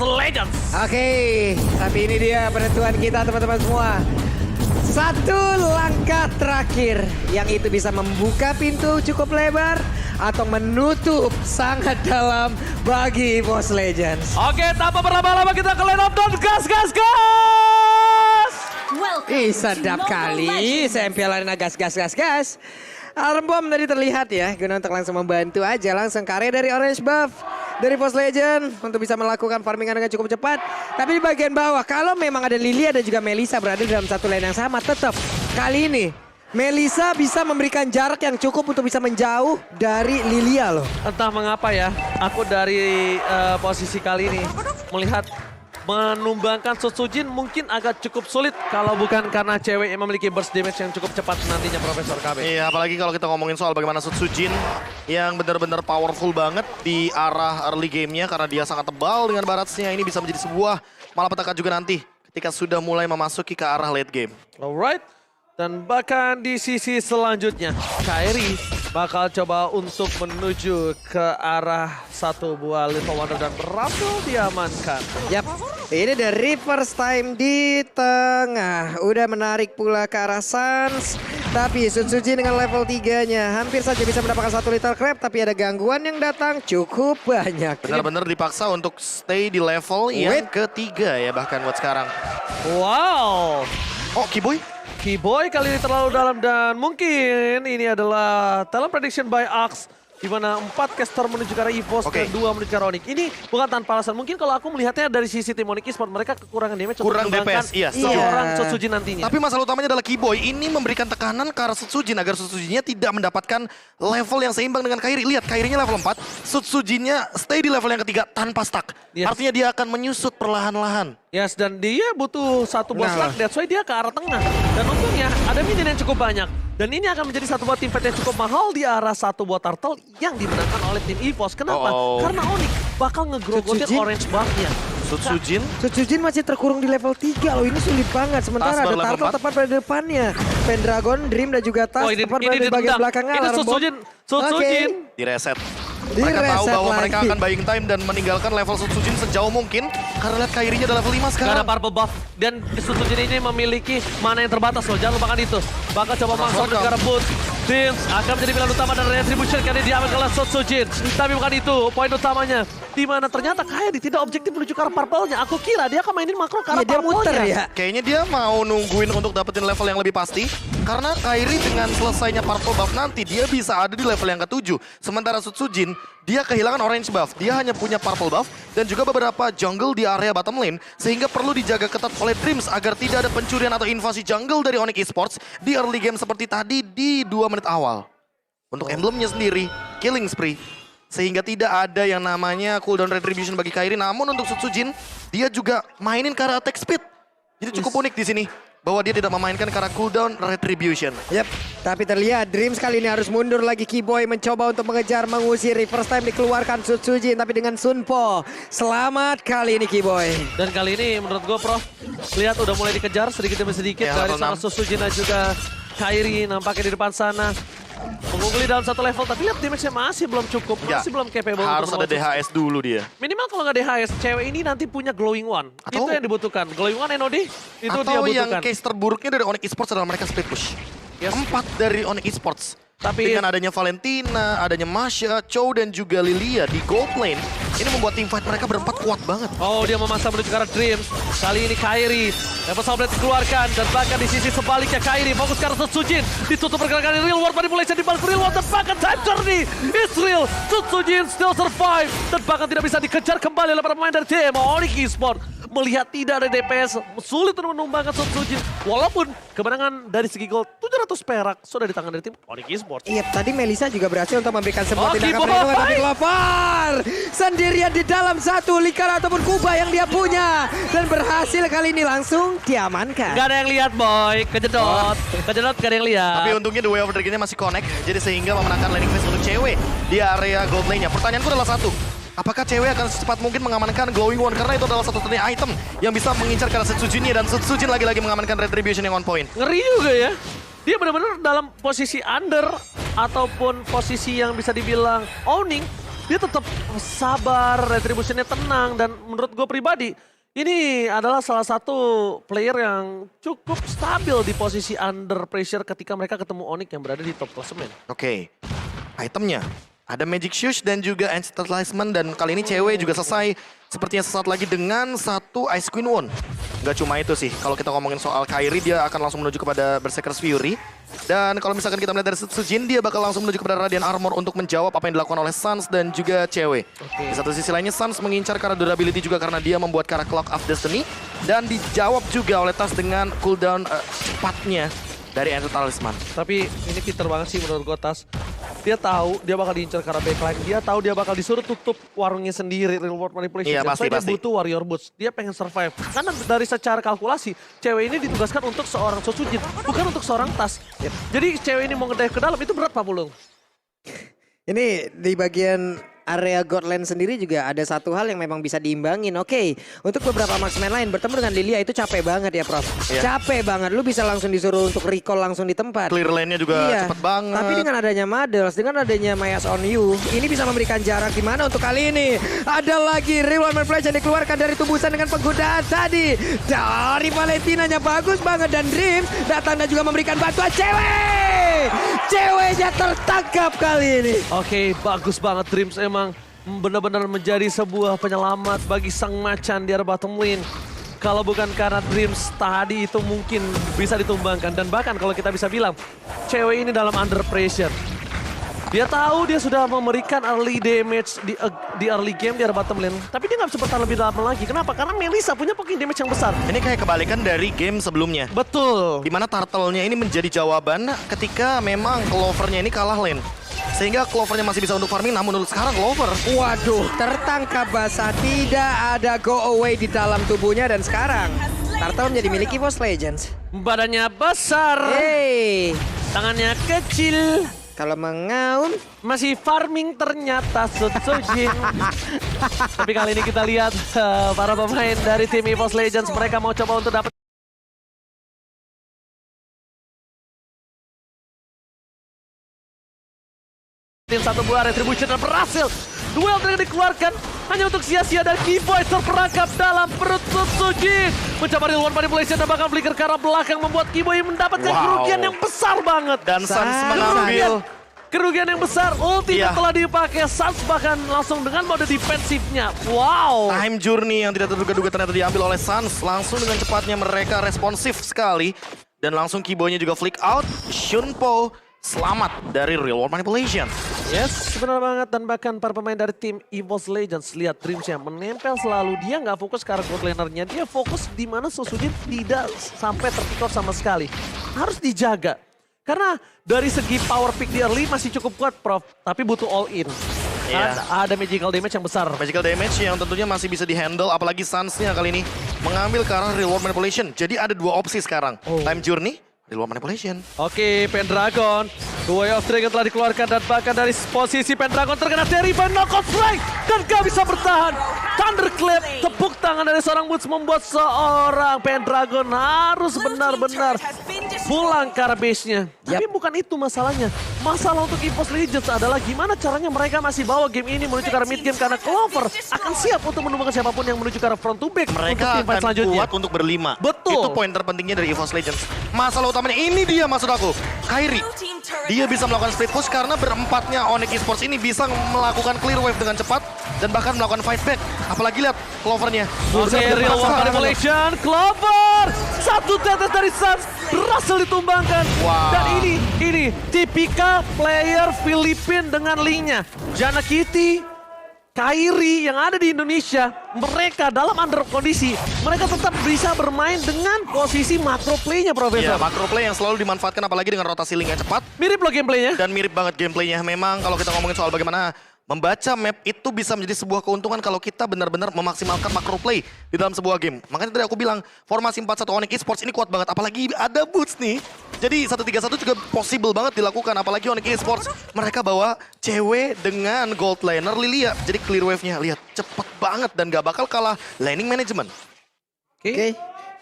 Legends. Oke, tapi ini dia penentuan kita teman-teman semua. Satu langkah terakhir yang itu bisa membuka pintu cukup lebar atau menutup sangat dalam bagi Boss Legends. Oke, tanpa berlama-lama kita ke line up dan gas. Ih, sedap kali. SMP Arena gas. Alarm bom tadi terlihat ya. Guna untuk langsung membantu aja. Langsung karya dari Orange Buff. Dari Boss Legend untuk bisa melakukan farmingan dengan cukup cepat. Tapi di bagian bawah, kalau memang ada Lilia dan juga Melissa berada dalam satu lane yang sama, tetap kali ini Melissa bisa memberikan jarak yang cukup untuk bisa menjauh dari Lilia loh. Entah mengapa ya, aku dari posisi kali ini melihat menumbangkan Sutsujin mungkin agak cukup sulit kalau bukan karena cewek yang memiliki burst damage yang cukup cepat nantinya Profesor KB. Iya, apalagi kalau kita ngomongin soal bagaimana Sutsujin yang benar-benar powerful banget di arah early game-nya karena dia sangat tebal dengan baratsnya. Ini bisa menjadi sebuah malapetaka juga nanti ketika sudah mulai memasuki ke arah late game. Alright, dan bahkan di sisi selanjutnya Kairi bakal coba untuk menuju ke arah satu buah Little Wonder dan berhasil diamankan. Yap, ini the reverse time di tengah. Udah menarik pula ke arah Sans. Tapi Sutsujin dengan level 3-nya hampir saja bisa mendapatkan satu Little Crab. Tapi ada gangguan yang datang cukup banyak. Benar-benar dipaksa untuk stay di level yang ketiga ya bahkan buat sekarang. Wow. Oh, Kiboy? Kiboy kali ini terlalu dalam dan mungkin ini adalah talent prediction by Axe. Di mana 4 caster menuju ke arah EVOS dan 2 menuju ke arah Onyx. Ini bukan tanpa alasan. Mungkin kalau aku melihatnya dari sisi tim Onyx Esports, mereka kekurangan damage untuk Kurang DPS, iya. seorang Sutsujin nantinya. Tapi masalah utamanya adalah Kiboy ini memberikan tekanan ke arah Sutsujin agar Sutsujinnya tidak mendapatkan level yang seimbang dengan Kairi. Lihat, Kairinya level 4, Sutsujinnya stay di level yang ketiga tanpa stuck. Yes. Artinya dia akan menyusut perlahan-lahan. Yes, dan dia butuh satu buah slug, that's why dia ke arah tengah. Dan untungnya ada minion yang cukup banyak. Dan ini akan menjadi satu buah team fight yang cukup mahal di arah satu buah turtle yang dimenangkan oleh tim EVOS. Kenapa? Karena Onyx bakal ngegrogotin orange buff-nya. Sutsujin masih terkurung di level 3 loh, ini sulit banget. Sementara ada turtle tepat pada depannya. Pendragon, Dream dan juga Tas tepat pada di bagian belakangnya. Ini Sutsujin. Direset. Mereka tahu bahwa mereka akan buying time dan meninggalkan level Sutsujin sejauh mungkin. Karena lihat Kairinya ada level 5 sekarang. Karena purple buff. Dan Sutsujin ini memiliki mana yang terbatas loh. Jangan lupakan itu. Bakal coba masuk ke arah boot. Dims akan menjadi pilihan utama dan retribution kali diambil oleh Sutsujin. Tapi bukan itu poin utamanya. Di mana ternyata Kairi tidak objektif menuju ke arah purple-nya. Aku kira dia akan mainin makro ke arah purple-nya. Ya. Kayaknya dia mau nungguin untuk dapetin level yang lebih pasti. Karena Kairi dengan selesainya purple buff nanti, dia bisa ada di level yang ke-7. Sementara Sutsujin, dia kehilangan orange buff. Dia hanya punya purple buff dan juga beberapa jungle di area bottom lane. Sehingga perlu dijaga ketat oleh Dreams agar tidak ada pencurian atau invasi jungle dari Onyx Esports di early game seperti tadi di 2 menit awal. Untuk emblemnya sendiri, killing spree. Sehingga tidak ada yang namanya cooldown retribution bagi Kairi. Namun untuk Sutsujin, dia juga mainin ke arah attack speed. Jadi cukup unik di sini. Bahwa dia tidak memainkan karena cooldown retribution. Yap, tapi terlihat Dreams kali ini harus mundur lagi. Kiboy mencoba untuk mengejar, mengusir. First time dikeluarkan Sutsujin, tapi dengan Sunpo. Selamat kali ini Kiboy. Dan kali ini menurut gue Prof, lihat udah mulai dikejar sedikit demi sedikit dari sama Sutsujin dan juga Kairi nampaknya di depan sana. Mengungguli dalam satu level, tapi lihat damage-nya masih belum cukup, masih belum capable. Harus ada DHS dulu dia. Minimal kalau nggak DHS, cewek ini nanti punya Glowing One. Itu yang dibutuhkan. Glowing One NOD, itu dia butuhkan. Atau yang case terburuknya dari Onyx Esports adalah mereka split push. 4 dari Onyx Esports. Tapi dengan adanya Valentina, adanya Masha, Chow dan juga Lilia di gold lane, ini membuat teamfight mereka berempat kuat banget. Oh, dia memasang menuju ke arah Dreams. Kali ini Kairi. Level Soundblade dikeluarkan dan bahkan di sisi sebaliknya Kairi fokus ke arah Sutsujin. Ditutup pergerakan Real World Manipulation di balik Real World dan bahkan Time Journey. It's real. Sutsujin still survive dan bahkan tidak bisa dikejar kembali oleh para pemain dari tim Onyx Esports. Melihat tidak ada DPS, sulit untuk menumbangkan Sutsujin. Walaupun kemenangan dari segi gold 700 perak sudah di tangan dari tim Onyx Esports. Iya, tadi Melissa juga berhasil untuk memberikan sebuah tindakan perlindungan, tapi Glover sendirian di dalam satu Likar ataupun Kuba yang dia punya. Dan berhasil kali ini langsung diamankan. Gak ada yang lihat boy, kejedot. Kejedot gak ada yang lihat. Tapi untungnya The Way of Dragon-nya masih connect, jadi sehingga memenangkan laning phase untuk cewek di area gold lane-nya. Pertanyaanku adalah satu. Apakah cewek akan secepat mungkin mengamankan Glowing One? Karena itu adalah satu-satunya item yang bisa mengincar ke arah Sutsujin dan Sutsujin lagi-lagi mengamankan Retribution yang on point. Ngeri juga ya. Dia benar-benar dalam posisi under ataupun posisi yang bisa dibilang owning. dia tetap sabar, retributionnya tenang, dan menurut gue pribadi, ini adalah salah satu player yang cukup stabil di posisi under pressure ketika mereka ketemu Onyx yang berada di top klasemen. Oke, itemnya ada Magic Shoes dan juga Ancient Talisman, dan kali ini cewek juga selesai sepertinya sesaat lagi dengan satu Ice Queen Won. Gak cuma itu sih, kalau kita ngomongin soal Kairi, dia akan langsung menuju kepada Berserker's Fury. Dan kalau misalkan kita melihat dari Sujin, dia bakal langsung menuju kepada Radiant Armor untuk menjawab apa yang dilakukan oleh Suns dan juga cewek. Di satu sisi lainnya Suns mengincar karena durability juga karena dia membuat karena Clock of Destiny. Dan dijawab juga oleh Tas dengan cooldown cepatnya dari Ancient Talisman. Tapi ini pinter banget sih menurut gue, Tas. Dia tahu dia bakal diincar karena backline. Dia tahu dia bakal disuruh tutup warungnya sendiri, real world manipulation. Iya, pasti. Dia butuh warrior boots. Dia pengen survive. Karena dari secara kalkulasi, cewek ini ditugaskan untuk seorang Sosujin, bukan untuk seorang Tas. Jadi cewek ini mau ngedive ke dalam, itu berat Pak Pulung. Ini di bagian area Godland sendiri juga ada satu hal yang memang bisa diimbangin. Oke, untuk beberapa marksman lain bertemu dengan Lilia itu capek banget ya Prof. Iya. Capek banget, lu bisa langsung disuruh untuk recall langsung di tempat. Clear lane-nya juga Iya. cepet banget. Tapi dengan adanya Madels, dengan adanya Mayas on You, ini bisa memberikan jarak di mana untuk kali ini. Ada lagi Real One Flash yang dikeluarkan dari tubusan dengan penggunaan tadi. Dari Valentinanya bagus banget, dan Dream datang dan juga memberikan bantuan cewek. Ceweknya tertangkap kali ini. Oke, bagus banget Dreams emang benar-benar menjadi sebuah penyelamat bagi sang macan di area bottom lane. Kalau bukan karena Dreams tadi itu mungkin bisa ditumbangkan. Dan bahkan kalau kita bisa bilang, cewek ini dalam under pressure. Dia tahu dia sudah memberikan early damage di early game di area bottom lane. Tapi dia nggak bisa bertahan lebih lama lagi. Kenapa? Karena Melissa punya poking damage yang besar. Ini kayak kebalikan dari game sebelumnya. Betul. Dimana turtle-nya ini menjadi jawaban ketika memang Clover-nya ini kalah lane. Sehingga Clover-nya masih bisa untuk farming, namun untuk sekarang Clover. Waduh, tertangkap basah, tidak ada go away di dalam tubuhnya, dan sekarang Turtle menjadi milik EVOS Legends. Badannya besar, Hey, tangannya kecil, kalau mengaum masih farming ternyata Sujin. Tapi kali ini kita lihat para pemain dari tim EVOS Legends, mereka mau coba untuk dapat tim satu buah retribution dan berhasil. Duel yang dikeluarkan hanya untuk sia-sia, dan Keyboy terperangkap dalam perut Sujin. Mencoba real one manipulation dan bahkan flicker ke arah belakang membuat Keyboy mendapatkan kerugian yang besar banget. Dan Suns mengambil Kerugian yang besar, ultimate Iya. telah dipakai. Suns bahkan langsung dengan mode defensifnya. Wow. time journey yang tidak terduga-duga ternyata diambil oleh Suns. Langsung dengan cepatnya mereka responsif sekali. Dan langsung Keyboy-nya juga flick out. Shunpo selamat dari real world manipulation. Yes, benar banget. Dan bahkan para pemain dari tim EVOS Legends, lihat Dreams yang menempel selalu. Dia nggak fokus ke arah gold laner-nya. Dia fokus di mana Sosujin tidak sampai terpick off sama sekali. Harus dijaga. Karena dari segi power pick di early masih cukup kuat Prof. Tapi butuh all in. Iya. Ada magical damage yang besar. Magical damage yang tentunya masih bisa dihandle. Apalagi Suns-nya kali ini mengambil ke arah real world manipulation. Jadi ada dua opsi sekarang. Time journey, real world manipulation. Oke, Pendragon. The Way of Dragon telah dikeluarkan, dan bahkan dari posisi Pendragon terkena Terrifying knockout strike dan gak bisa bertahan. Thunderclap, tepuk tangan dari seorang Boots membuat seorang Pendragon harus benar-benar pulang ke arah base-nya. Tapi bukan itu masalahnya. Masalah untuk EVOS Legends adalah gimana caranya mereka masih bawa game ini menuju ke arah mid game, karena Clover akan siap untuk menumbangkan siapapun yang menuju ke arah front to back Mereka untuk tim fight akan selanjutnya. kuat untuk berlima. Betul. Itu poin terpentingnya dari EVOS Legends. Masalah utamanya ini dia maksud aku. Kairi. Dia bisa melakukan split push karena berempatnya Onyx Esports ini bisa melakukan clear wave dengan cepat dan bahkan melakukan fight back. Apalagi lihat Clover-nya. Oke, real one manipulation, Clover! Satu tetes dari Suns berhasil ditumbangkan. Wow. Dan ini tipikal player Filipin dengan linknya. Jana Kitty, Kairi yang ada di Indonesia, mereka dalam under kondisi, mereka tetap bisa bermain dengan posisi macro play-nya, Iya, Profesor. macro play yang selalu dimanfaatkan apalagi dengan rotasi link yang cepat. Mirip loh gameplaynya. Dan mirip banget gameplaynya. Memang kalau kita ngomongin soal bagaimana membaca map itu bisa menjadi sebuah keuntungan kalau kita benar-benar memaksimalkan macro play di dalam sebuah game. Makanya tadi aku bilang formasi 4-1 Onyx Esports ini kuat banget. Apalagi ada Boots nih. Jadi 1-3-1 juga possible banget dilakukan. Apalagi Onyx Esports mereka bawa cewek dengan gold laner Lilia. Jadi clear wave-nya lihat cepet banget dan gak bakal kalah laning management. Oke.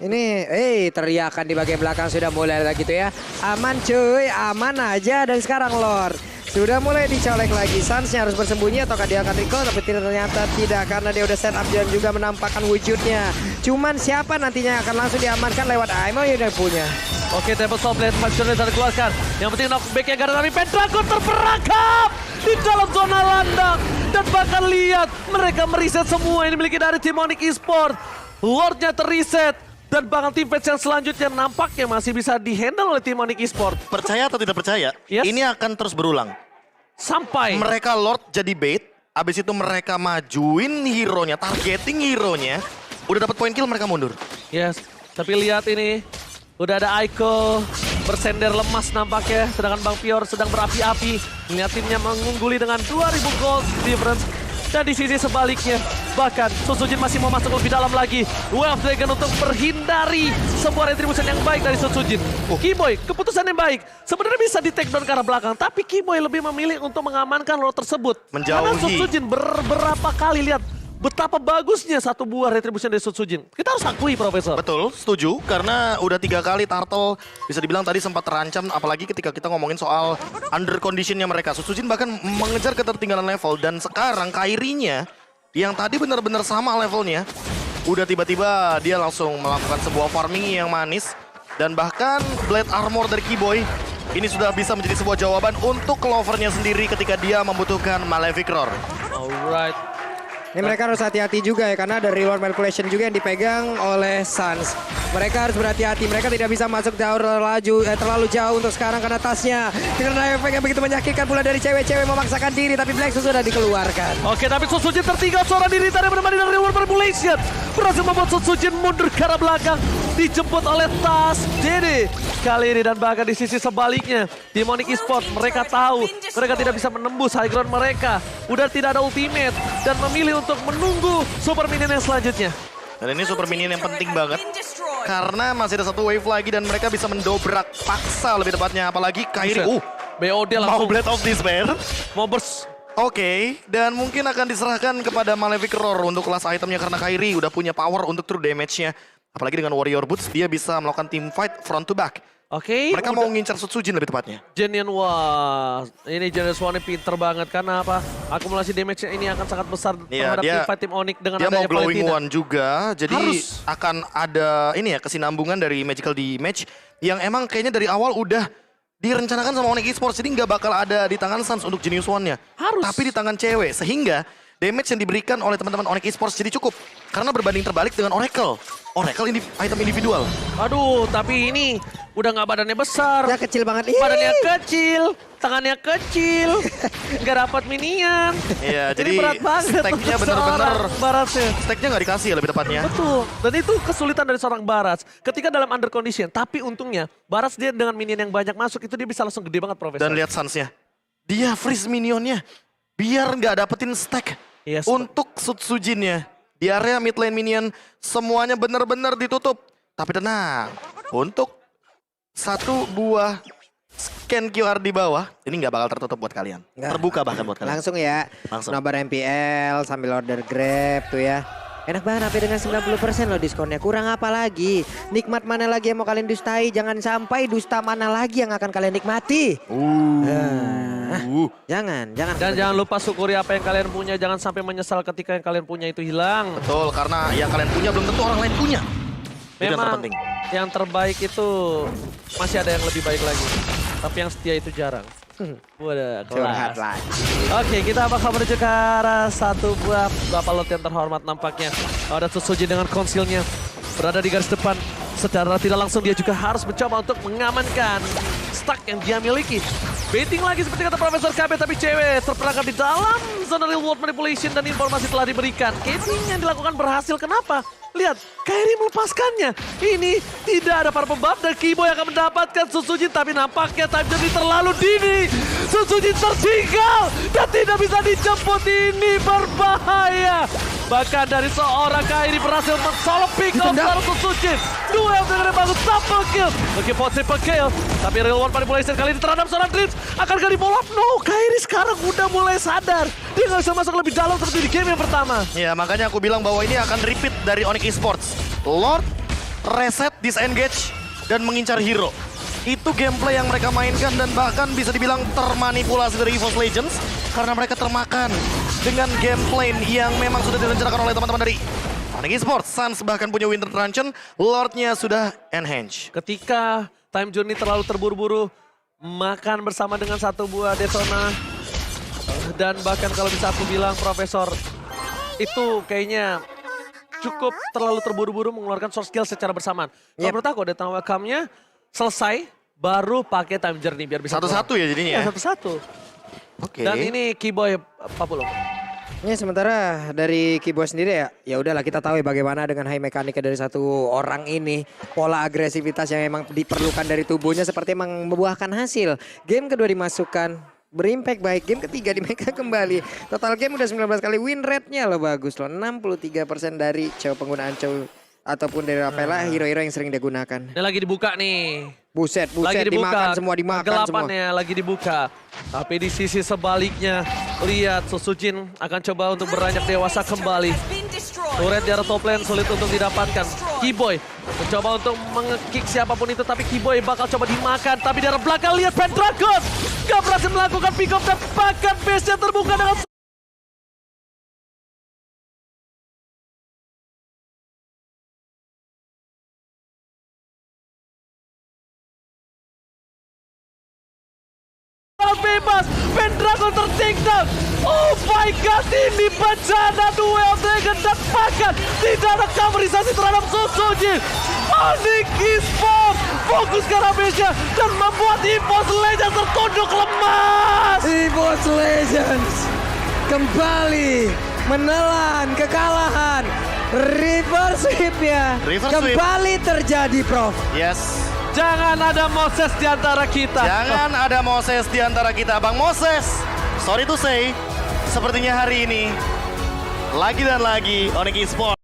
Ini, teriakan di bagian belakang sudah mulai lagi gitu ya. Aman cuy, aman aja. Dan sekarang Lord Sudah mulai dicolek lagi. Sunsnya harus bersembunyi ataukah dia akan recall, tapi ternyata tidak karena dia udah set up dan juga menampakkan wujudnya. Cuman siapa nantinya akan langsung diamankan lewat Aimo yang udah punya. Oke, Temple Soulblade Factionnya sudah dikeluarkan. Yang penting knockback-nya gak ada, tapi Pendragon terperangkap di dalam zona landang. Dan bahkan lihat, mereka meriset semua yang dimiliki dari tim Onyx Esports. Lordnya terreset. Dan bahkan tim fight yang selanjutnya nampaknya masih bisa dihandle oleh tim Onyx Esports. Percaya atau tidak percaya, Yes. ini akan terus berulang. Sampai Mereka Lord jadi bait, abis itu mereka majuin hero-nya, targeting hero-nya. Udah dapat point kill, mereka mundur. Yes, tapi lihat ini. Udah ada Aiko bersender lemas nampaknya. Sedangkan Bang Pior sedang berapi-api. Melihat timnya mengungguli dengan 2000 gold difference. Dan di sisi sebaliknya, bahkan Susujin masih mau masuk lebih dalam lagi. Wave Dragon untuk menghindari sebuah retribution yang baik dari Susujin. Keyboy, keputusan yang baik. Sebenarnya bisa di take down ke arah belakang, tapi Keyboy lebih memilih untuk mengamankan Lord tersebut. Karena Menjauhi. Susujin beberapa kali lihat betapa bagusnya satu buah retribution dari Susujin. Kita harus akui, Profesor. Betul, setuju. Karena udah 3 kali Turtle bisa dibilang tadi sempat terancam. Apalagi ketika kita ngomongin soal under conditionnya mereka. Susujin bahkan mengejar ketertinggalan level. Dan sekarang Kairinya yang tadi benar-benar sama levelnya. Udah tiba-tiba dia langsung melakukan sebuah farming yang manis. Dan bahkan Blade Armor dari Keyboy ini sudah bisa menjadi sebuah jawaban untuk Clover-nya sendiri ketika dia membutuhkan Malefic Roar. Alright. Ini mereka harus hati-hati juga ya, karena ada reward manipulation juga yang dipegang oleh Suns. Mereka harus berhati-hati, mereka tidak bisa masuk terlalu jauh untuk sekarang karena tasnya. Karena efek yang begitu menyakitkan pula dari cewek-cewek memaksakan diri, tapi Black sudah dikeluarkan. Oke, tapi Susujin tertinggal seorang diri dari bermain dengan reward manipulation. Berhasil membuat Susujin mundur ke arah belakang. Dijemput oleh Tas Dede kali ini, dan bahkan di sisi sebaliknya di Onyx Esports mereka tahu mereka tidak bisa menembus high ground mereka. Udah tidak ada ultimate dan memilih untuk menunggu super minion yang selanjutnya. Dan ini super minion yang penting banget. Karena masih ada satu wave lagi dan mereka bisa mendobrak paksa lebih tepatnya. Apalagi Kairi, BOD mau langsung Blade of Despair. mau bers. Oke, dan mungkin akan diserahkan kepada Malefic Roar untuk kelas itemnya karena Kairi udah punya power untuk true damage-nya. Apalagi dengan Warrior Boots, dia bisa melakukan team fight front to back. Oke, Mereka mau ngincar Susujin lebih tepatnya. Genian, wah ini Genius One pinter banget karena apa? Akumulasi damage-nya ini akan sangat besar Iya, terhadap dia- tim fight tim Onyx dengan Dia mau adanya glowing Valentina. one juga, jadi Harus. akan ada ini ya kesinambungan dari magical damage yang emang kayaknya dari awal udah direncanakan sama Onyx Esports, jadi nggak bakal ada di tangan Suns untuk Genius One-nya. Harus. Tapi di tangan cewek, sehingga damage yang diberikan oleh teman-teman Onyx Esports jadi cukup. Karena berbanding terbalik dengan Oracle. Oracle ini item individual. Aduh, tapi ini udah nggak badannya besar. Ya kecil banget. Badannya kecil, tangannya kecil, nggak dapat minion. Iya, Ini jadi berat banget stack-nya untuk bener-bener seorang Barasnya. stack-nya nggak dikasih ya lebih tepatnya. Betul, dan itu kesulitan dari seorang Baras ketika dalam under condition. Tapi untungnya Baras dia dengan minion yang banyak masuk itu dia bisa langsung gede banget, Profesor. Dan lihat Suns-nya. Dia freeze minionnya biar nggak dapetin stack Yes, untuk Susujinnya. Di area mid lane minion semuanya benar-benar ditutup. Tapi tenang, untuk satu buah scan QR di bawah, ini nggak bakal tertutup buat kalian. Nggak. Terbuka bahkan buat kalian. Langsung ya, Langsung. nobar MPL sambil order Grab tuh ya. Enak banget sampai dengan 90% loh diskonnya. Kurang apa lagi? Nikmat mana lagi yang mau kalian dustai? Jangan sampai dusta mana lagi yang akan kalian nikmati. Jangan. Dan jangan lupa syukuri apa yang kalian punya. Jangan sampai menyesal ketika yang kalian punya itu hilang. Betul, karena yang kalian punya belum tentu orang lain punya. Itu yang Memang terpenting. yang terbaik itu masih ada yang lebih baik lagi. Tapi yang setia itu jarang. Wadah, Curhat kelas. lagi. Oke, kita bakal menuju ke arah satu buah Bapak Lot yang terhormat nampaknya. Ada Susujin dengan konsilnya berada di garis depan. Secara tidak langsung dia juga harus mencoba untuk mengamankan stack yang dia miliki. Baiting lagi seperti kata Profesor KB, tapi cewek terperangkap di dalam zona real world manipulation dan informasi telah diberikan. Casing yang dilakukan berhasil, kenapa? Lihat, Kairi melepaskannya. Ini tidak ada para pembuff dan Keyboy akan mendapatkan Susujin, tapi nampaknya time journey terlalu dini. Susujin tertinggal dan tidak bisa dijemput, ini berbahaya. Bahkan dari seorang Kairi berhasil men-solo pick off Ditendang. dari Susujin. Duel dengan bagus double kill. Meskipun triple kill, tapi real world manipulation kali ini terhadap seorang Dreams. Akankah di follow up? No, Kairi sekarang udah mulai sadar. Dia nggak bisa masuk lebih dalam seperti di game yang pertama. Ya, makanya aku bilang bahwa ini akan repeat dari Onyx Esports. Lord, reset, disengage, dan mengincar hero. Itu gameplay yang mereka mainkan dan bahkan bisa dibilang termanipulasi dari EVOS Legends karena mereka termakan dengan gameplay yang memang sudah direncanakan oleh teman-teman dari Onyx Esports. Suns bahkan punya Winter Truncheon, Lordnya sudah enhance. Ketika time journey terlalu terburu-buru, makan bersama dengan satu buah detona. Dan bahkan kalau bisa aku bilang Profesor, itu kayaknya cukup terlalu terburu-buru mengeluarkan source skill secara bersamaan. Kalau menurut aku detona welcome-nya selesai, baru pakai time journey biar bisa Satu-satu ya jadinya ya? satu-satu. Oke. Dan ini Keyboy Papulo. Ya sementara dari Keyboy sendiri ya udahlah kita tahu ya bagaimana dengan high mekanika dari satu orang ini. Pola agresivitas yang emang diperlukan dari tubuhnya seperti emang membuahkan hasil. Game kedua dimasukkan, berimpact baik. Game ketiga di mereka kembali. Total game udah 19 kali win rate-nya loh bagus loh. 63% dari penggunaan ataupun dari Rafaela hero-hero yang sering digunakan. Ini lagi dibuka nih. Buset, Lagi dibuka, dimakan semua. kegelapannya lagi dibuka. Tapi di sisi sebaliknya, lihat Susujin akan coba untuk beranjak dewasa kembali. Turret di arah top lane sulit untuk didapatkan. Keyboy mencoba untuk menge-kick siapapun itu, tapi Keyboy bakal coba dimakan. Tapi di arah belakang lihat Pendragon gak berhasil melakukan pick up dan bahkan base-nya terbuka dengan bebas. Pendragon ter-take down. Oh my god, ini bencana duel Dragon dan bahkan tidak ada coverisasi terhadap Susujin. Onyx Esports fokus ke arah base-nya dan membuat EVOS Legends tertunduk lemas. EVOS Legends kembali menelan kekalahan. Reverse sweep-nya Reverse sweep. kembali terjadi, Prof. Yes. Jangan ada Moses di antara kita. Jangan ada Moses di antara kita. Bang Moses, sorry to say, sepertinya hari ini lagi dan lagi Onyx Esports